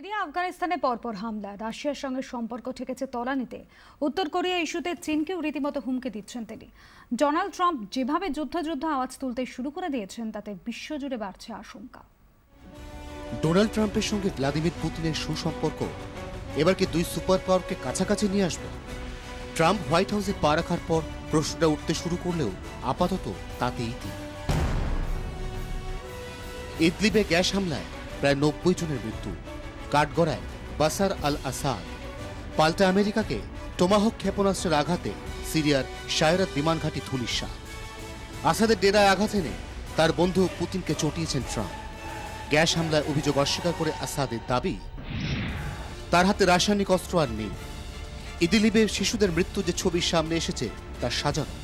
Syria আফগানিস্তানে পরপর হামলা, রাশিয়ার সঙ্গে সম্পর্ক ঠেকেছে তলানিতে। উত্তর কোরিয়া ইস্যুতে চীনকেও রীতিমতো হুমকি দিচ্ছেন তিনি। ডোনাল্ড ট্রাম্প যেভাবে যুদ্ধ আওয়াজ তুলতে শুরু করে দিয়েছেন তাতে বিশ্বজুড়ে বাড়ছে আশঙ্কা। ডোনাল্ড ট্রাম্পের সঙ্গে ভ্লাদিমির পুতিনের সুসম্পর্ক এবার কি দুই সুপার পাওয়ারকে কাছাকাছি নিয়ে আসবে? ট্রাম্প হোয়াইট হাউসে পা রাখার পর প্রশ্নটা উঠতে শুরু করলেও আপাতত তাতেই ইতি। ইদলিবে গ্যাস হামলায় প্রায় 90 জনের মৃত্যু, কাঠগড়ায় বাসার আল আসাদ। পাল্টা আমেরিকাকে টোমাহক ক্ষেপণাস্ত্রের আঘাতে সিরিয়ার শায়রাত বিমান ঘাঁটি ধূলিস্যা। আসাদের ডেরায় আঘাত এনে তার বন্ধু পুতিনকে চটিয়েছেন ট্রাম্প। গ্যাস হামলায় অভিযোগ অস্বীকার করে আসাদের দাবি, তার হাতে রাসায়নিক অস্ত্র আর নেই। ইদলিবে শিশুদের মৃত্যু যে ছবির সামনে এসেছে তা সাজানো।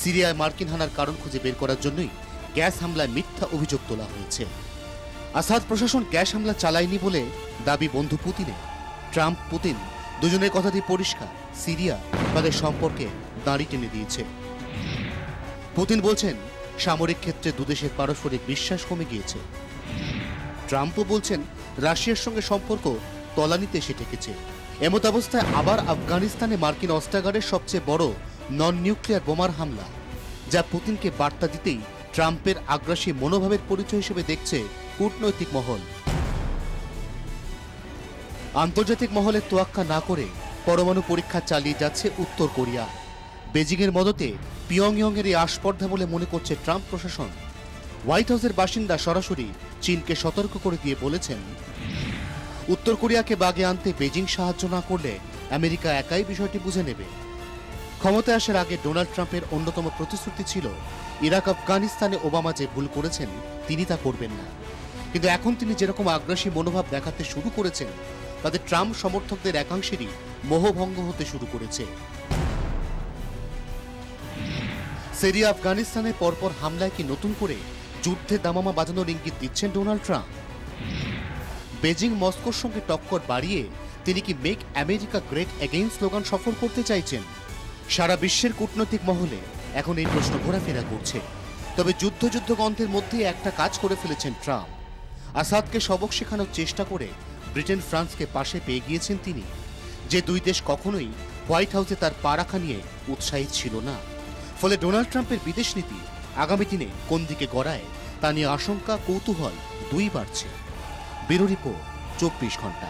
সিরিয়ায় মার্কিন হানার কারণ খুঁজে বের করার জন্যই গ্যাস হামলায় মিথ্যা অভিযোগ তোলা হয়েছে। আসাদ প্রশাসন গ্যাস হামলা চালায়নি বলে দাবি বন্ধু পুতিনের। ট্রাম্প পুতিন দুজনের কথাতেই পরিষ্কার, সিরিয়া তাদের সম্পর্কে দাঁড়ি টেনে দিয়েছে। পুতিন বলছেন সামরিক ক্ষেত্রে দুদেশের পারস্পরিক বিশ্বাস কমে গিয়েছে। ট্রাম্পও বলছেন রাশিয়ার সঙ্গে সম্পর্ক তলানিতে এসে ঠেকেছে। এমত অবস্থায় আবার আফগানিস্তানে মার্কিন অস্ত্রাগারের সবচেয়ে বড় নন নিউক্লিয়ার বোমার হামলা, যা পুতিনকে বার্তা দিতেই ট্রাম্পের আগ্রাসী মনোভাবের পরিচয় হিসেবে দেখছে কূটনৈতিক মহল। আন্তর্জাতিক মহলের তোয়াক্কা না করে পরমাণু পরীক্ষা চালিয়ে যাচ্ছে উত্তর কোরিয়া। বেজিংয়ের মদতে পিয়ংইয়ংয়ের এই আস্পর্ধা বলে মনে করছে ট্রাম্প প্রশাসন। হোয়াইট হাউসের বাসিন্দা সরাসরি চীনকে সতর্ক করে দিয়ে বলেছেন, উত্তর কোরিয়াকে বাগে আনতে বেজিং সাহায্য না করলে আমেরিকা একাই বিষয়টি বুঝে নেবে। ক্ষমতায় আসার আগে ডোনাল্ড ট্রাম্পের অন্যতম প্রতিশ্রুতি ছিল ইরাক আফগানিস্তানে ওবামা যে ভুল করেছেন তিনি তা করবেন না। কিন্তু এখন তিনি যেরকম আগ্রাসী মনোভাব দেখাতে শুরু করেছেন তাতে ট্রাম্প সমর্থকদের একাংশেরই মোহভঙ্গ হতে শুরু করেছে। সিরিয়া আফগানিস্তানে পরপর হামলায় কি নতুন করে যুদ্ধে দামামা বাজানোর ইঙ্গিত দিচ্ছেন ডোনাল্ড ট্রাম্প? বেজিং মস্কোর সঙ্গে টক্কর বাড়িয়ে তিনি কি make America great again slogan সফল করতে চাইছেন? সারা বিশ্বের কূটনৈতিক মহলে এখন এই প্রশ্ন ঘোরাফেরা করছে। তবে যুদ্ধগন্ধের মধ্যে একটা কাজ করে ফেলেছেন ট্রাম্প। আসাদকে সবক শেখানোর চেষ্টা করে ব্রিটেন ফ্রান্সকে পাশে পেয়ে গিয়েছেন তিনি, যে দুই দেশ কখনোই হোয়াইট হাউসে তার পা রাখা নিয়ে উৎসাহী ছিল না। ফলে ডোনাল্ড ট্রাম্পের বিদেশ নীতি আগামী দিনে কোন দিকে গড়ায় তা নিয়ে আশঙ্কা কৌতূহল দুই বাড়ছে। ব্যুরো রিপোর্ট, 24 ঘন্টা।